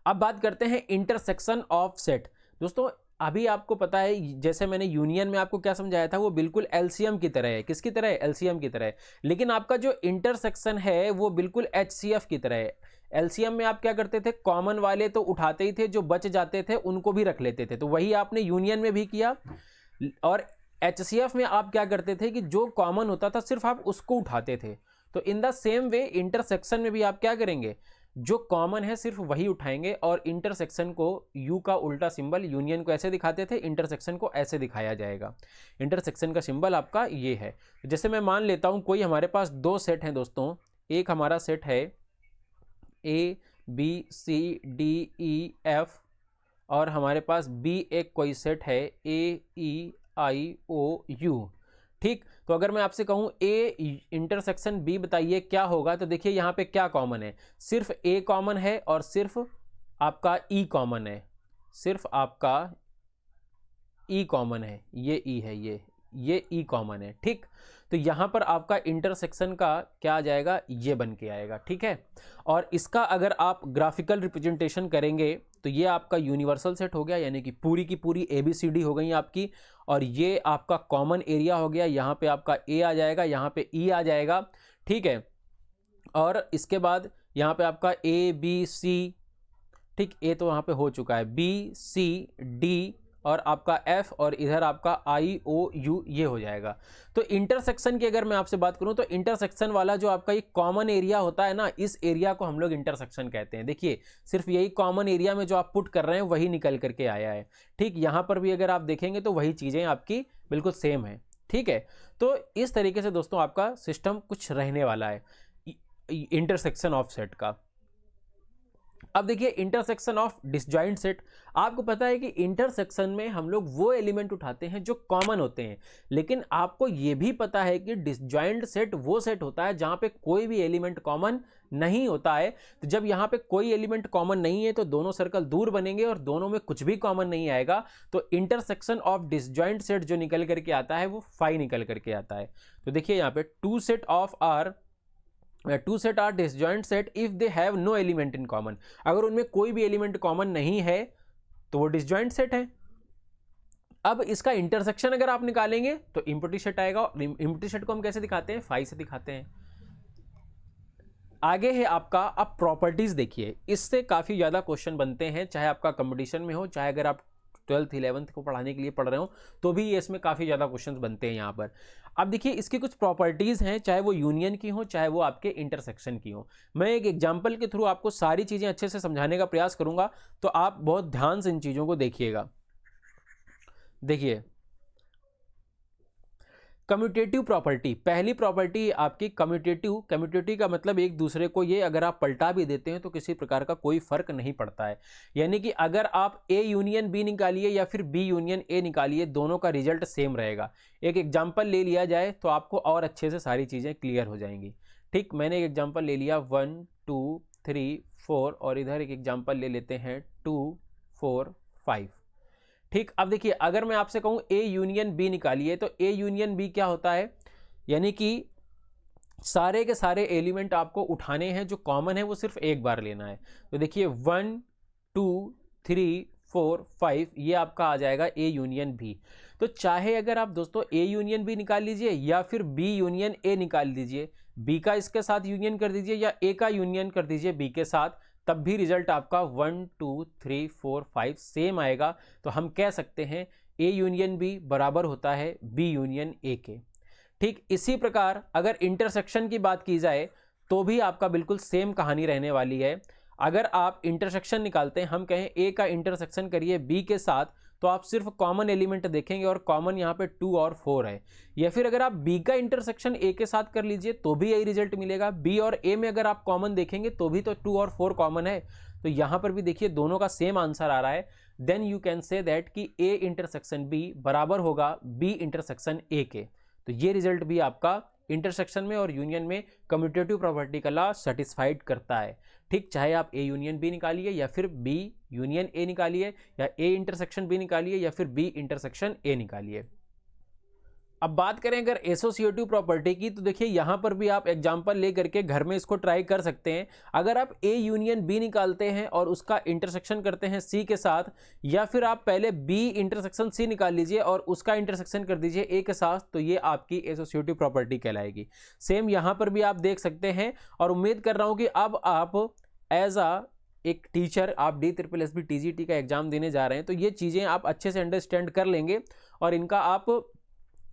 Speaker 1: अब बात करते हैं इंटरसेक्शन ऑफ सेट। दोस्तों अभी आपको पता है, जैसे मैंने यूनियन में आपको क्या समझाया था, वो बिल्कुल एलसीएम की तरह है। किसकी तरह है, एलसीएम की तरह है। लेकिन आपका जो इंटरसेक्शन है वो बिल्कुल एचसीएफ की तरह है। एलसीएम में आप क्या करते थे, कॉमन वाले तो उठाते ही थे, जो बच जाते थे उनको भी रख लेते थे। तो वही आपने यूनियन में भी किया। और एचसीएफ में आप क्या करते थे कि जो कॉमन होता था सिर्फ आप उसको उठाते थे। तो in the same way intersection में भी आप क्या करेंगे, जो कॉमन है सिर्फ वही उठाएंगे। और इंटरसेक्शन को यू का उल्टा सिंबल, यूनियन को ऐसे दिखाते थे, इंटरसेक्शन को ऐसे दिखाया जाएगा। इंटरसेक्शन का सिंबल आपका ये है। जैसे मैं मान लेता हूं कोई हमारे पास दो सेट हैं दोस्तों, एक हमारा सेट है A B C D E F, और हमारे पास बी एक कोई सेट है ए ई आई ओ यू। ठीक, तो अगर मैं आपसे कहूं ए इंटरसेक्शन बी बताइए क्या होगा, तो देखिए यहाँ पे क्या कॉमन है, सिर्फ ए कॉमन है और सिर्फ आपका ई कॉमन है, सिर्फ आपका ई कॉमन है, ये ई है, ये ई कॉमन है। ठीक, तो यहां पर आपका इंटरसेक्शन का क्या आ जाएगा, ये बन के आएगा। ठीक है, और इसका अगर आप ग्राफिकल रिप्रेजेंटेशन करेंगे तो ये आपका यूनिवर्सल सेट हो गया, यानी कि पूरी की पूरी ABCD हो गई आपकी, और ये आपका कॉमन एरिया हो गया, यहाँ पे आपका ए आ जाएगा, यहाँ पे ई आ जाएगा। ठीक है, और इसके बाद यहाँ पे आपका ABC, ठीक, ए तो वहाँ पे हो चुका है, BCD और आपका F और इधर आपका IOU, ये हो जाएगा। तो इंटरसेक्शन की अगर मैं आपसे बात करूं तो इंटरसेक्शन वाला जो आपका ये कॉमन एरिया होता है ना, इस एरिया को हम लोग इंटरसेक्शन कहते हैं। देखिए सिर्फ यही कॉमन एरिया में जो आप पुट कर रहे हैं वही निकल करके आया है। ठीक, यहां पर भी अगर आप देखेंगे तो वही चीजें आपकी बिल्कुल सेम है। ठीक है, तो इस तरीके से दोस्तों आपका सिस्टम कुछ रहने वाला है इंटरसेक्शन ऑफ सेट का। अब देखिए इंटरसेक्शन ऑफ डिसजॉइंट सेट, आपको पता है कि इंटरसेक्शन में हम लोग वो एलिमेंट उठाते हैं जो कॉमन होते हैं, लेकिन आपको ये भी पता है कि डिसजॉइंट सेट वो सेट होता है जहां पे कोई भी एलिमेंट कॉमन नहीं होता है। तो जब यहां पे कोई एलिमेंट कॉमन नहीं है तो दोनों सर्कल दूर बनेंगे और दोनों में कुछ भी कॉमन नहीं आएगा, तो इंटरसेक्शन ऑफ डिसजॉइंट सेट जो निकल करके आता है वो फाई निकल करके आता है। तो देखिए यहाँ पे two set are disjoint set if they have no element in common, अगर उनमें कोई भी एलिमेंट कॉमन नहीं है तो वो डिसजॉइंट सेट है। अब इसका इंटरसेक्शन अगर आप निकालेंगे तो इम्प्टी सेट आएगा, और इम्प्टी सेट को हम कैसे दिखाते हैं, फाई से दिखाते हैं। आगे है आपका, अब प्रॉपर्टीज देखिए, इससे काफी ज्यादा क्वेश्चन बनते हैं, चाहे आपका कंपटीशन में हो, चाहे अगर आप 12th 11th को पढ़ाने के लिए पढ़ रहे हो तो भी इसमें काफी ज्यादा क्वेश्चंस बनते हैं यहाँ पर। अब देखिए इसकी कुछ प्रॉपर्टीज हैं, चाहे वो यूनियन की हो चाहे वो आपके इंटरसेक्शन की हो। मैं एक एग्जांपल के थ्रू आपको सारी चीजें अच्छे से समझाने का प्रयास करूंगा, तो आप बहुत ध्यान से इन चीजों को देखिएगा। देखिए कम्यूटेटिव प्रॉपर्टी, पहली प्रॉपर्टी आपकी कम्यूटेटिव का मतलब एक दूसरे को, ये अगर आप पलटा भी देते हैं तो किसी प्रकार का कोई फर्क नहीं पड़ता है। यानी कि अगर आप A यूनियन B निकालिए या फिर B यूनियन A निकालिए, दोनों का रिजल्ट सेम रहेगा। एक एग्जांपल ले लिया जाए तो आपको और अच्छे से सारी चीज़ें क्लियर हो जाएंगी। ठीक, मैंने एक एग्जाम्पल ले लिया 1 2 3 4, और इधर एक एग्जाम्पल ले लेते हैं 2 4 5। ठीक, अब देखिए अगर मैं आपसे कहूं A यूनियन B निकालिए, तो A यूनियन B क्या होता है, यानी कि सारे के सारे एलिमेंट आपको उठाने हैं, जो कॉमन है वो सिर्फ एक बार लेना है। तो देखिए 1 2 3 4 5, ये आपका आ जाएगा A यूनियन B। तो चाहे अगर आप दोस्तों A यूनियन B निकाल लीजिए या फिर B यूनियन A निकाल लीजिए, B का इसके साथ यूनियन कर दीजिए या A का यूनियन कर दीजिए B के साथ, तब भी रिजल्ट आपका 1 2 3 4 5 सेम आएगा। तो हम कह सकते हैं A यूनियन B बराबर होता है B यूनियन A के। ठीक, इसी प्रकार अगर इंटरसेक्शन की बात की जाए तो भी आपका बिल्कुल सेम कहानी रहने वाली है। अगर आप इंटरसेक्शन निकालते हैं, हम कहें A का इंटरसेक्शन करिए B के साथ, तो आप सिर्फ कॉमन एलिमेंट देखेंगे और कॉमन यहाँ पे 2 और 4 है। या फिर अगर आप B का इंटरसेक्शन A के साथ कर लीजिए तो भी यही रिजल्ट मिलेगा। B और A में अगर आप कॉमन देखेंगे तो भी तो 2 और 4 कॉमन है, तो यहाँ पर भी देखिए दोनों का सेम आंसर आ रहा है। Then you can say that कि A इंटरसेक्शन B बराबर होगा B इंटरसेक्शन A के। तो ये रिजल्ट भी आपका इंटरसेक्शन में और यूनियन में कम्यूटेटिव प्रॉपर्टी का लॉ सेटिस्फाइड करता है। ठीक, चाहे आप A यूनियन B निकालिए या फिर B यूनियन A निकालिए या A इंटरसेक्शन B निकालिए या फिर B इंटरसेक्शन A निकालिए। अब बात करें अगर एसोसिएटिव प्रॉपर्टी की, तो देखिए यहां पर भी आप एग्जांपल लेकर के घर में इसको ट्राई कर सकते हैं। अगर आप A यूनियन B निकालते हैं और उसका इंटरसेक्शन करते हैं C के साथ, या फिर आप पहले B इंटरसेक्शन C निकाल लीजिए और उसका इंटरसेक्शन कर दीजिए A के साथ, तो ये आपकी एसोसिएटिव प्रॉपर्टी कहलाएगी। सेम यहां पर भी आप देख सकते हैं, और उम्मीद कर रहा हूं कि अब आप एज एक टीचर आप DSSB TGT का एग्जाम देने जा रहे हैं, तो ये चीज़ें आप अच्छे से अंडरस्टैंड कर लेंगे और इनका आप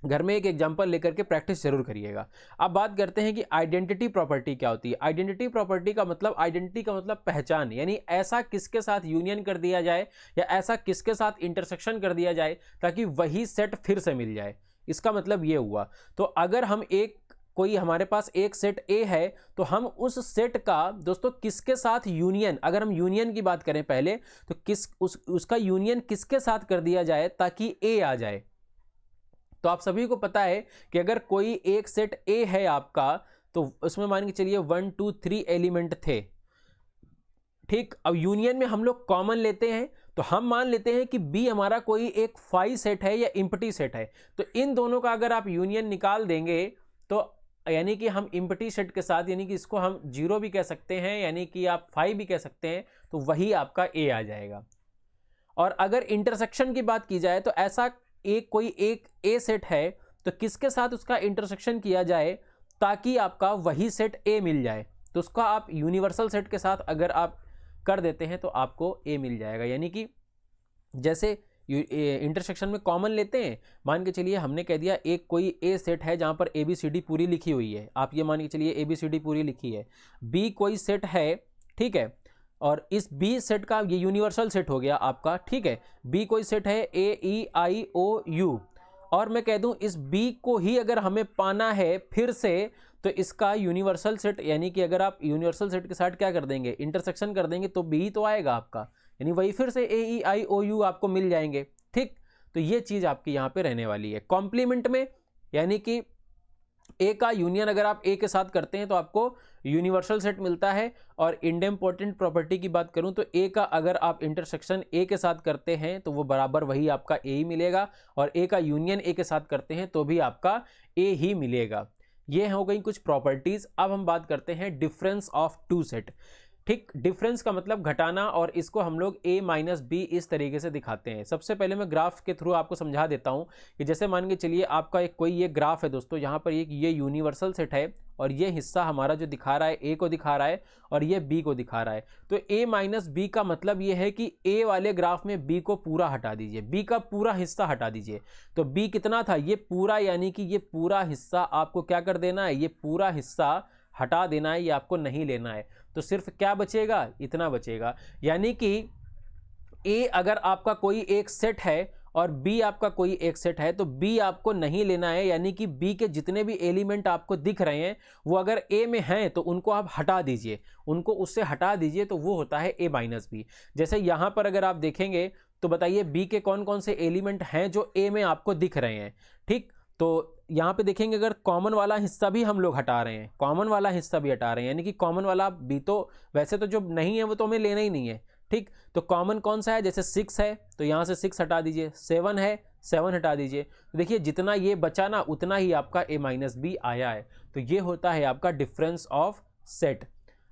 Speaker 1: घर में एक एग्जांपल लेकर के प्रैक्टिस जरूर करिएगा। अब बात करते हैं कि आइडेंटिटी प्रॉपर्टी क्या होती है। आइडेंटिटी प्रॉपर्टी का मतलब, आइडेंटिटी का मतलब पहचान, यानी ऐसा किसके साथ यूनियन कर दिया जाए या ऐसा किसके साथ इंटरसेक्शन कर दिया जाए ताकि वही सेट फिर से मिल जाए, इसका मतलब ये हुआ। तो अगर हम एक कोई हमारे पास एक सेट ए है तो हम उस सेट का दोस्तों किसके साथ यूनियन, अगर हम यूनियन की बात करें पहले तो उसका यूनियन किसके साथ कर दिया जाए ताकि ए आ जाए। तो आप सभी को पता है कि अगर कोई एक सेट ए है आपका तो उसमें मान के चलिए 1 2 3 एलिमेंट थे, ठीक। अब यूनियन में हम लोग कॉमन लेते हैं तो हम मान लेते हैं कि बी हमारा कोई एक फाई सेट है या इम्पटी सेट है, तो इन दोनों का अगर आप यूनियन निकाल देंगे तो यानी कि हम इम्पटी सेट के साथ, यानी कि इसको हम 0 भी कह सकते हैं, यानी कि आप 5 भी कह सकते हैं, तो वही आपका ए आ जाएगा। और अगर इंटरसेक्शन की बात की जाए तो ऐसा कोई एक ए सेट है तो किसके साथ उसका इंटरसेक्शन किया जाए ताकि आपका वही सेट ए मिल जाए, तो उसका आप यूनिवर्सल सेट के साथ अगर आप कर देते हैं तो आपको ए मिल जाएगा। यानी कि जैसे इंटरसेक्शन में कॉमन लेते हैं, मान के चलिए हमने कह दिया एक कोई ए सेट है जहां पर ABCD पूरी लिखी हुई है, आप ये मान के चलिए ABCD पूरी लिखी है, बी कोई सेट है, ठीक है, और इस बी सेट का ये यूनिवर्सल सेट हो गया आपका, ठीक है, बी कोई सेट है AEIOU, और मैं कह दूं इस बी को ही अगर हमें पाना है फिर से तो इसका यूनिवर्सल सेट, यानी कि अगर आप यूनिवर्सल सेट के साथ क्या कर देंगे, इंटरसेक्शन कर देंगे तो बी तो आएगा आपका, यानी वही फिर से AEIOU आपको मिल जाएंगे, ठीक। तो ये चीज आपकी यहां पे रहने वाली है। कॉम्प्लीमेंट में यानी कि ए का यूनियन अगर आप ए के साथ करते हैं तो आपको यूनिवर्सल सेट मिलता है, और इंडेम्पोर्टेंट प्रॉपर्टी की बात करूं तो ए का अगर आप इंटरसेक्शन ए के साथ करते हैं तो वो बराबर वही आपका ए ही मिलेगा, और ए का यूनियन ए के साथ करते हैं तो भी आपका ए ही मिलेगा। ये हो गई कुछ प्रॉपर्टीज। अब हम बात करते हैं डिफरेंस ऑफ टू सेट, ठीक। डिफरेंस का मतलब घटाना, और इसको हम लोग a माइनस बी इस तरीके से दिखाते हैं। सबसे पहले मैं ग्राफ के थ्रू आपको समझा देता हूं कि जैसे मान के चलिए आपका एक कोई ये ग्राफ है दोस्तों, यहाँ पर ये यूनिवर्सल सेट है और ये हिस्सा हमारा जो दिखा रहा है a को दिखा रहा है और ये b को दिखा रहा है। तो a माइनस बी का मतलब ये है कि a वाले ग्राफ में b को पूरा हटा दीजिए, b का पूरा हिस्सा हटा दीजिए। तो b कितना था, ये पूरा, यानी कि ये पूरा हिस्सा आपको क्या कर देना है, ये पूरा हिस्सा हटा देना है, ये आपको नहीं लेना है। तो सिर्फ क्या बचेगा, इतना बचेगा। यानी कि ए अगर आपका कोई एक सेट है और बी आपका कोई एक सेट है तो बी आपको नहीं लेना है, यानी कि बी के जितने भी एलिमेंट आपको दिख रहे हैं वो अगर ए में हैं तो उनको आप हटा दीजिए, उनको उससे हटा दीजिए, तो वो होता है ए माइनस बी। जैसे यहां पर अगर आप देखेंगे तो बताइए बी के कौन कौन से एलिमेंट हैं जो ए में आपको दिख रहे हैं, ठीक। तो यहाँ पे देखेंगे अगर कॉमन वाला हिस्सा भी हम लोग हटा रहे हैं, कॉमन वाला हिस्सा भी हटा रहे हैं, यानी कि कॉमन वाला भी तो वैसे तो जो नहीं है वो तो हमें लेना ही नहीं है, ठीक। तो कॉमन कौन सा है, जैसे 6 है तो यहाँ से 6 हटा दीजिए, 7 है 7 हटा दीजिए। तो देखिए जितना ये बचा ना उतना ही आपका a माइनस बी आया है। तो ये होता है आपका डिफरेंस ऑफ सेट।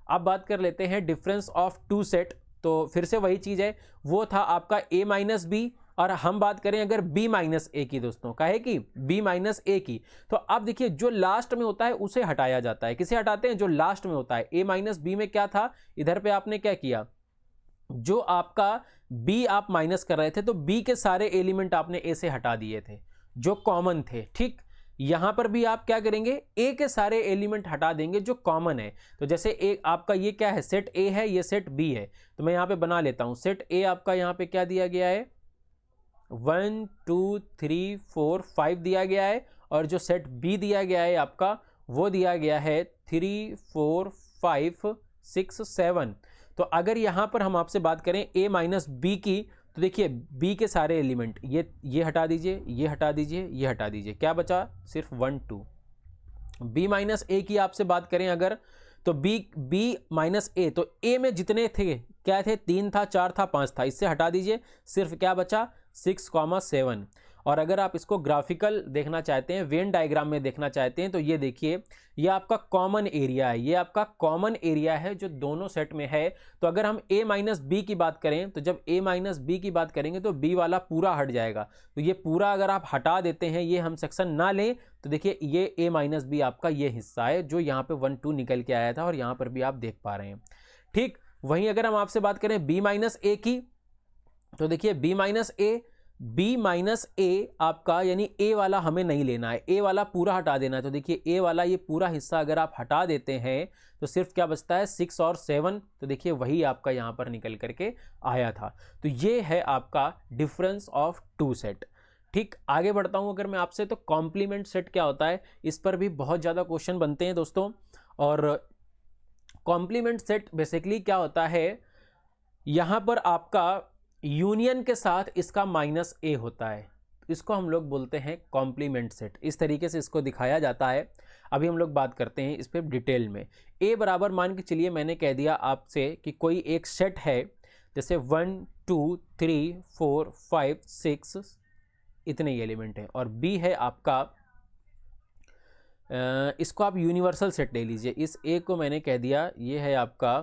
Speaker 1: अब बात कर लेते हैं डिफरेंस ऑफ टू सेट। तो फिर से वही चीज़ है, वो था आपका a माइनस बी, और हम बात करें अगर b माइनस ए की दोस्तों, काहे की b माइनस ए की, तो अब देखिए जो लास्ट में होता है उसे हटाया जाता है। किसे हटाते हैं, जो लास्ट में होता है। a माइनस बी में क्या था, इधर पे आपने क्या किया, जो आपका b आप माइनस कर रहे थे तो b के सारे एलिमेंट आपने a से हटा दिए थे जो कॉमन थे, ठीक। यहां पर भी आप क्या करेंगे, a के सारे एलिमेंट हटा देंगे जो कॉमन है। तो जैसे एक आपका ये क्या है, सेट a है, ये सेट b है, तो मैं यहां पे बना लेता हूं। सेट a आपका यहां पे क्या दिया गया है, 1 2 3 4 5 दिया गया है, और जो सेट बी दिया गया है आपका वो दिया गया है 3 4 5 6 7। तो अगर यहां पर हम आपसे बात करें a माइनस बी की, तो देखिए b के सारे एलिमेंट ये हटा दीजिए, ये हटा दीजिए, ये हटा दीजिए, क्या बचा, सिर्फ 1 2। b माइनस ए की आपसे बात करें अगर, तो b माइनस ए, तो a में जितने थे क्या थे, 3 था 4 था 5 था, इससे हटा दीजिए, सिर्फ क्या बचा 6,7। और अगर आप इसको ग्राफिकल देखना चाहते हैं, वेन डायग्राम में देखना चाहते हैं, तो ये देखिए ये आपका कॉमन एरिया है, ये आपका कॉमन एरिया है जो दोनों सेट में है। तो अगर हम a माइनस बी की बात करें, तो जब a माइनस बी की बात करेंगे तो b वाला पूरा हट जाएगा। तो ये पूरा अगर आप हटा देते हैं, ये हम सेक्शन ना लें, तो देखिए ये a माइनस बी आपका ये हिस्सा है जो यहाँ पे 1 2 निकल के आया था, और यहाँ पर भी आप देख पा रहे हैं, ठीक। वहीं अगर हम आपसे बात करें b माइनस ए की, तो देखिए b माइनस ए आपका, यानी a वाला हमें नहीं लेना है, a वाला पूरा हटा देना है। तो देखिए a वाला ये पूरा हिस्सा अगर आप हटा देते हैं तो सिर्फ क्या बचता है, 6 और 7। तो देखिए वही आपका यहाँ पर निकल करके आया था। तो ये है आपका डिफरेंस ऑफ टू सेट, ठीक, आगे बढ़ता हूं अगर मैं आपसे, तो कॉम्प्लीमेंट सेट क्या होता है, इस पर भी बहुत ज़्यादा क्वेश्चन बनते हैं दोस्तों। और कॉम्प्लीमेंट सेट बेसिकली क्या होता है, यहाँ पर आपका यूनियन के साथ इसका माइनस ए होता है, इसको हम लोग बोलते हैं कॉम्प्लीमेंट सेट। इस तरीके से इसको दिखाया जाता है। अभी हम लोग बात करते हैं इस पर डिटेल में। ए बराबर मान के चलिए, मैंने कह दिया आपसे कि कोई एक सेट है, जैसे 1 2 3 4 5 6 इतने ही एलिमेंट हैं, और बी है आपका, इसको आप यूनिवर्सल सेट ले लीजिए। इस ए को मैंने कह दिया ये है आपका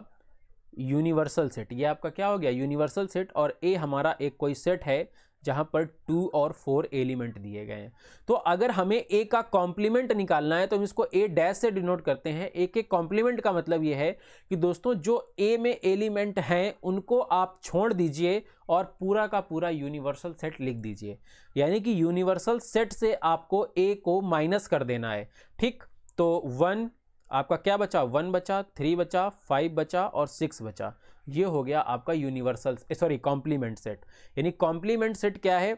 Speaker 1: यूनिवर्सल सेट, ये आपका क्या हो गया, यूनिवर्सल सेट। और ए हमारा एक कोई सेट है जहां पर 2 और 4 एलिमेंट दिए गए हैं। तो अगर हमें ए का कॉम्प्लीमेंट निकालना है तो हम इसको ए डैश से डिनोट करते हैं। ए के कॉम्प्लीमेंट का मतलब ये है कि दोस्तों जो ए में एलिमेंट हैं उनको आप छोड़ दीजिए और पूरा का पूरा यूनिवर्सल सेट लिख दीजिए। यानी कि यूनिवर्सल सेट से आपको ए को माइनस कर देना है। ठीक, तो 1 आपका क्या बचा, 1 बचा, 3 बचा, 5 बचा और 6 बचा। ये हो गया आपका यूनिवर्सल कॉम्प्लीमेंट सेट। यानी कॉम्प्लीमेंट सेट क्या है,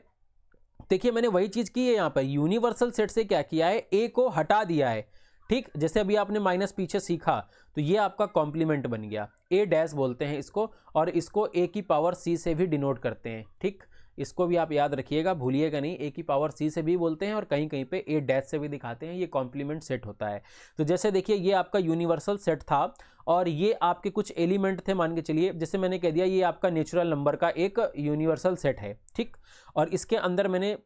Speaker 1: देखिए मैंने वही चीज की है यहाँ पर, यूनिवर्सल सेट से क्या किया है, ए को हटा दिया है। ठीक, जैसे अभी आपने माइनस पीछे सीखा, तो ये आपका कॉम्प्लीमेंट बन गया, ए डैश बोलते हैं इसको, और इसको ए की पावर सी से भी डिनोट करते हैं। ठीक, इसको भी आप याद रखिएगा, भूलिएगा नहीं, ए की पावर सी से भी बोलते हैं और कहीं कहीं पे ए डैश से भी दिखाते हैं। ये कॉम्प्लीमेंट सेट होता है। तो जैसे देखिए ये आपका यूनिवर्सल सेट था और ये आपके कुछ एलिमेंट थे, मान के चलिए जैसे मैंने कह दिया ये आपका नेचुरल नंबर का एक यूनिवर्सल सेट है। ठीक, और इसके अंदर मैंने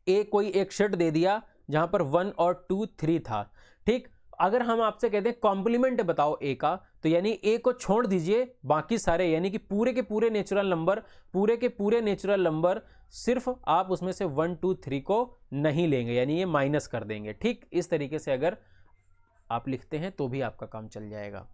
Speaker 1: ए कोई एक सेट दे दिया जहां पर 1 और 2 3 था। ठीक, अगर हम आपसे कहते हैं कॉम्प्लीमेंट बताओ ए का, तो यानी ए को छोड़ दीजिए, बाकी सारे यानी कि पूरे के पूरे नेचुरल नंबर सिर्फ आप उसमें से 1 2 3 को नहीं लेंगे, यानी ये माइनस कर देंगे। ठीक, इस तरीके से अगर आप लिखते हैं तो भी आपका काम चल जाएगा।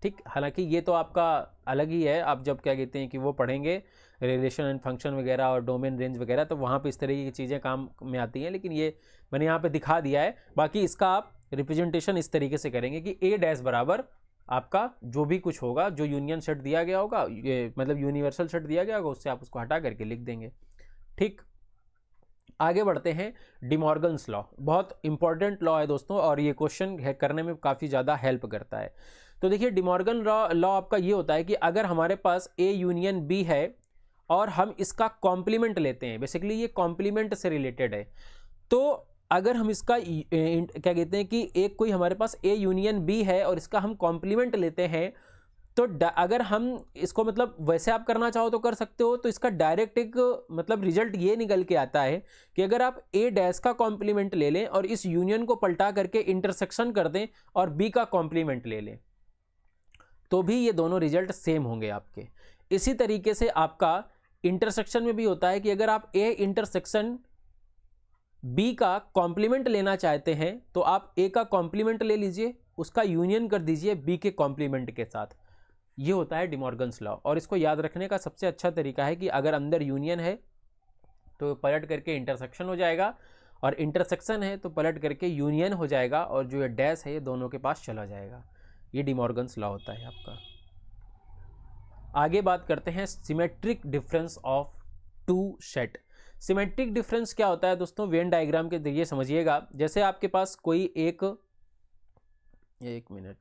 Speaker 1: ठीक, हालांकि ये तो आपका अलग ही है, आप जब क्या कहते हैं कि वो पढ़ेंगे रिलेशन एंड फंक्शन वगैरह और डोमेन रेंज वगैरह, तो वहाँ पे इस तरीके की चीज़ें काम में आती हैं, लेकिन ये मैंने यहाँ पे दिखा दिया है। बाकी इसका आप रिप्रेजेंटेशन इस तरीके से करेंगे कि ए डैश बराबर आपका जो भी कुछ होगा, जो यूनियन सेट दिया गया होगा, ये मतलब यूनिवर्सल सेट दिया गया होगा, उससे आप उसको हटा करके लिख देंगे। ठीक, आगे बढ़ते हैं। डिमॉर्गन्स लॉ बहुत इंपॉर्टेंट लॉ है दोस्तों, और ये क्वेश्चन करने में काफ़ी ज़्यादा हेल्प करता है। तो देखिए डिमॉर्गन लॉ आपका ये होता है कि अगर हमारे पास ए यूनियन बी है और हम इसका कॉम्प्लीमेंट लेते हैं, बेसिकली ये कॉम्प्लीमेंट से रिलेटेड है, तो अगर हम इसका क्या कहते हैं कि एक कोई हमारे पास ए यूनियन बी है और इसका हम कॉम्प्लीमेंट लेते हैं, तो अगर हम इसको मतलब वैसे आप करना चाहो तो कर सकते हो, तो इसका डायरेक्ट एक मतलब रिजल्ट ये निकल के आता है कि अगर आप ए डैश का कॉम्प्लीमेंट ले लें और इस यूनियन को पलटा करके इंटरसेक्शन कर दें और बी का कॉम्प्लीमेंट ले लें, तो भी ये दोनों रिजल्ट सेम होंगे आपके। इसी तरीके से आपका इंटरसेक्शन में भी होता है कि अगर आप ए इंटरसेक्शन बी का कॉम्प्लीमेंट लेना चाहते हैं तो आप ए का कॉम्प्लीमेंट ले लीजिए, उसका यूनियन कर दीजिए बी के कॉम्प्लीमेंट के साथ। ये होता है डिमॉर्गन्स लॉ। और इसको याद रखने का सबसे अच्छा तरीका है कि अगर अंदर यूनियन है तो पलट करके इंटरसेक्शन हो जाएगा, और इंटरसेक्शन है तो पलट करके यूनियन हो जाएगा, और जो ये डैश है ये दोनों के पास चला जाएगा। ये डिमॉर्गन्स लॉ होता है आपका। आगे बात करते हैं symmetric difference of two set. Symmetric difference क्या होता है दोस्तों, वेन डायग्राम के जरिए समझिएगा। जैसे आपके पास कोई एक मिनट,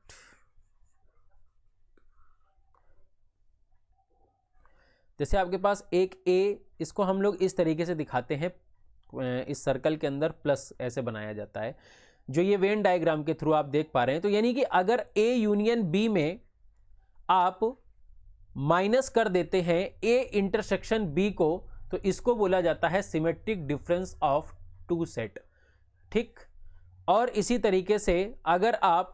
Speaker 1: जैसे आपके पास एक ए, इसको हम लोग इस तरीके से दिखाते हैं, इस सर्कल के अंदर प्लस ऐसे बनाया जाता है, जो ये वेन डायग्राम के थ्रू आप देख पा रहे हैं। तो यानी कि अगर ए यूनियन बी में आप माइनस कर देते हैं ए इंटरसेक्शन बी को, तो इसको बोला जाता है symmetric difference of two set. ठीक, और इसी तरीके से अगर आप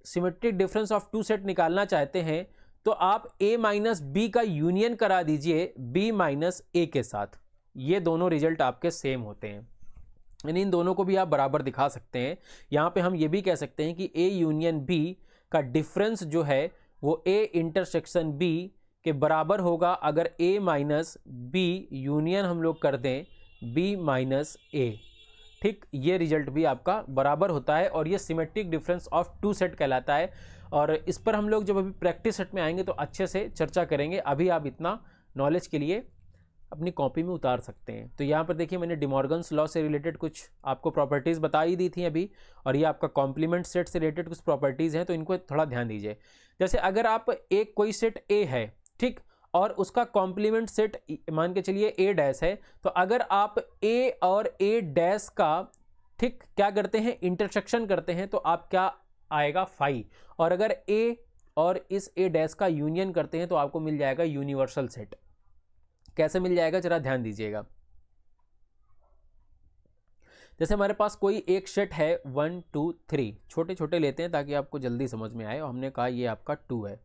Speaker 1: symmetric difference of two set निकालना चाहते हैं तो आप a माइनस बी का यूनियन करा दीजिए b माइनस ए के साथ। ये दोनों रिजल्ट आपके सेम होते हैं, यानी इन दोनों को भी आप बराबर दिखा सकते हैं। यहाँ पे हम ये भी कह सकते हैं कि a यूनियन b का डिफरेंस जो है वो a इंटरसेक्शन b के बराबर होगा अगर a माइनस बी यूनियन हम लोग कर दें b माइनस a। ठीक, ये रिजल्ट भी आपका बराबर होता है, और ये symmetric difference of two set कहलाता है। और इस पर हम लोग जब अभी प्रैक्टिस सेट में आएंगे तो अच्छे से चर्चा करेंगे। अभी आप इतना नॉलेज के लिए अपनी कॉपी में उतार सकते हैं। तो यहाँ पर देखिए मैंने डिमॉर्गन्स लॉ से रिलेटेड कुछ आपको प्रॉपर्टीज़ बता ही दी थी अभी, और ये आपका कॉम्प्लीमेंट सेट से रिलेटेड कुछ प्रॉपर्टीज़ हैं, तो इनको थोड़ा ध्यान दीजिए। जैसे अगर आप एक कोई सेट ए है, ठीक, और उसका कॉम्प्लीमेंट सेट मान के चलिए ए डैश है, तो अगर आप ए और ए डैश का, ठीक, क्या करते हैं, इंटरसेक्शन करते हैं, तो आप क्या आएगा, फाई। और अगर ए और इस ए डैश का यूनियन करते हैं तो आपको मिल जाएगा यूनिवर्सल सेट। कैसे मिल जाएगा, जरा ध्यान दीजिएगा। जैसे हमारे पास कोई एक सेट है 1 2 3, छोटे छोटे लेते हैं ताकि आपको जल्दी समझ में आए, और हमने कहा ये आपका 2 है,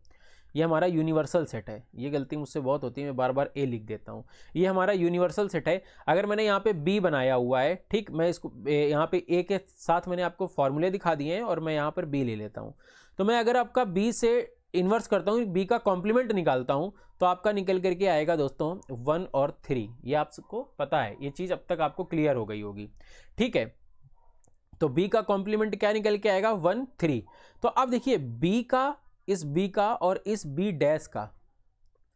Speaker 1: ये हमारा यूनिवर्सल सेट है। ये गलती मुझसे बहुत होती है, मैं बार बार ए लिख देता हूँ। ये हमारा यूनिवर्सल सेट है। अगर मैंने यहाँ पे बी बनाया हुआ है, ठीक, मैं इसको यहाँ पे ए के साथ मैंने आपको फॉर्मूले दिखा दिए हैं, और मैं यहाँ पर बी ले लेता हूँ। तो मैं अगर आपका बी से इन्वर्स करता हूँ, बी का कॉम्प्लीमेंट निकालता हूँ, तो आपका निकल करके आएगा दोस्तों 1 और 3। ये आपको पता है, ये चीज़ अब तक आपको क्लियर हो गई होगी, ठीक है। तो बी का कॉम्प्लीमेंट क्या निकल के आएगा, 1 3। तो अब देखिए बी का, इस बी का और इस बी डैश का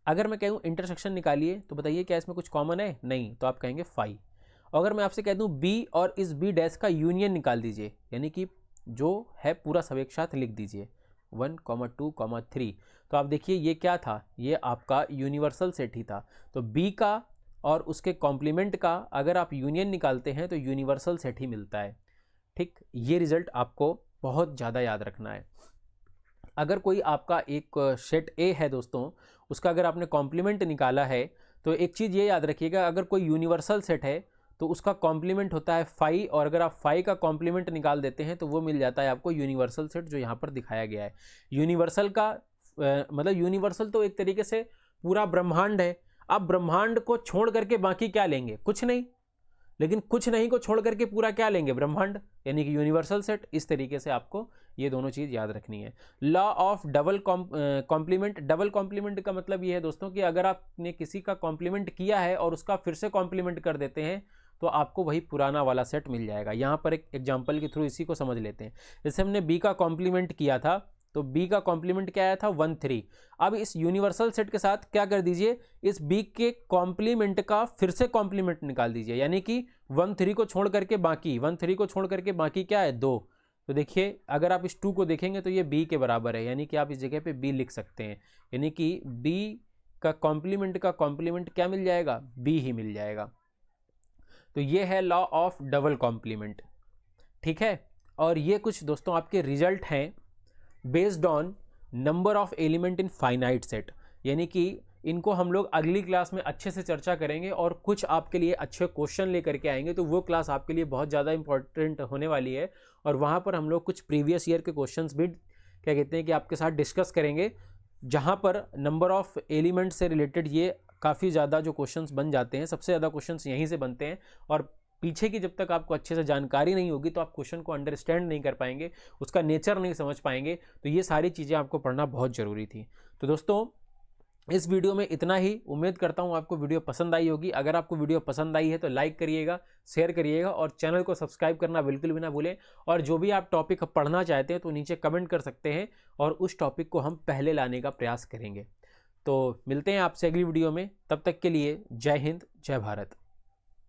Speaker 1: अगर मैं कहूँ इंटरसेक्शन निकालिए, तो बताइए क्या इसमें कुछ कॉमन है, नहीं, तो आप कहेंगे फाई। अगर मैं आपसे कह दूँ बी और इस बी डैश का यूनियन निकाल दीजिए, यानी कि जो है पूरा सब एक साथ लिख दीजिए 1 2 3, तो आप देखिए ये क्या था, ये आपका यूनिवर्सल सेट ही था। तो बी का और उसके कॉम्प्लीमेंट का अगर आप यूनियन निकालते हैं तो यूनिवर्सल सेट ही मिलता है, ठीक। ये रिजल्ट आपको बहुत ज़्यादा याद रखना है। अगर कोई आपका एक सेट ए है दोस्तों, उसका अगर आपने कॉम्प्लीमेंट निकाला है, तो एक चीज़ ये याद रखिएगा, अगर कोई यूनिवर्सल सेट है तो उसका कॉम्प्लीमेंट होता है फाई, और अगर आप फाई का कॉम्प्लीमेंट निकाल देते हैं तो वो मिल जाता है आपको यूनिवर्सल सेट, जो यहाँ पर दिखाया गया है। यूनिवर्सल का मतलब यूनिवर्सल तो एक तरीके से पूरा ब्रह्मांड है। आप ब्रह्मांड को छोड़ करके बाकी क्या लेंगे, कुछ नहीं, लेकिन कुछ नहीं को छोड़ करके पूरा क्या लेंगे, ब्रह्मांड, यानी कि यूनिवर्सल सेट। इस तरीके से आपको ये दोनों चीज़ याद रखनी है। Law of double complement, double complement का मतलब ये है दोस्तों कि अगर आपने किसी का कॉम्प्लीमेंट किया है और उसका फिर से कॉम्प्लीमेंट कर देते हैं तो आपको वही पुराना वाला सेट मिल जाएगा। यहाँ पर एक एग्जाम्पल के थ्रू इसी को समझ लेते हैं। जैसे हमने बी का कॉम्प्लीमेंट किया था, तो बी का कॉम्प्लीमेंट क्या आया था, 1 3। अब इस यूनिवर्सल सेट के साथ क्या कर दीजिए, इस बी के कॉम्प्लीमेंट का फिर से कॉम्प्लीमेंट निकाल दीजिए, यानी कि 1 3 को छोड़ करके बाकी, 1 3 को छोड़ करके बाकी क्या है, 2। तो देखिए अगर आप इस 2 को देखेंगे तो ये बी के बराबर है, यानी कि आप इस जगह पे बी लिख सकते हैं, यानी कि बी का कॉम्प्लीमेंट क्या मिल जाएगा, बी ही मिल जाएगा। तो ये है लॉ ऑफ डबल कॉम्प्लीमेंट, ठीक है। और ये कुछ दोस्तों आपके रिजल्ट हैं based on number of element in finite set, यानी कि इनको हम लोग अगली क्लास में अच्छे से चर्चा करेंगे और कुछ आपके लिए अच्छे क्वेश्चन लेकर के आएंगे। तो वो क्लास आपके लिए बहुत ज़्यादा इंपॉर्टेंट होने वाली है, और वहाँ पर हम लोग कुछ प्रीवियस ईयर के क्वेश्चंस भी क्या कहते हैं कि आपके साथ डिस्कस करेंगे, जहाँ पर नंबर ऑफ एलिमेंट से रिलेटेड ये काफ़ी ज़्यादा जो क्वेश्चंस बन जाते हैं, सबसे ज़्यादा क्वेश्चंस यहीं से बनते हैं। और पीछे की जब तक आपको अच्छे से जानकारी नहीं होगी तो आप क्वेश्चन को अंडरस्टैंड नहीं कर पाएंगे, उसका नेचर नहीं समझ पाएंगे। तो ये सारी चीज़ें आपको पढ़ना बहुत ज़रूरी थी। तो दोस्तों इस वीडियो में इतना ही। उम्मीद करता हूँ आपको वीडियो पसंद आई होगी। अगर आपको वीडियो पसंद आई है तो लाइक करिएगा, शेयर करिएगा, और चैनल को सब्सक्राइब करना बिल्कुल भी ना भूलें। और जो भी आप टॉपिक पढ़ना चाहते हैं तो नीचे कमेंट कर सकते हैं, और उस टॉपिक को हम पहले लाने का प्रयास करेंगे। तो मिलते हैं आपसे अगली वीडियो में, तब तक के लिए जय हिंद, जय भारत।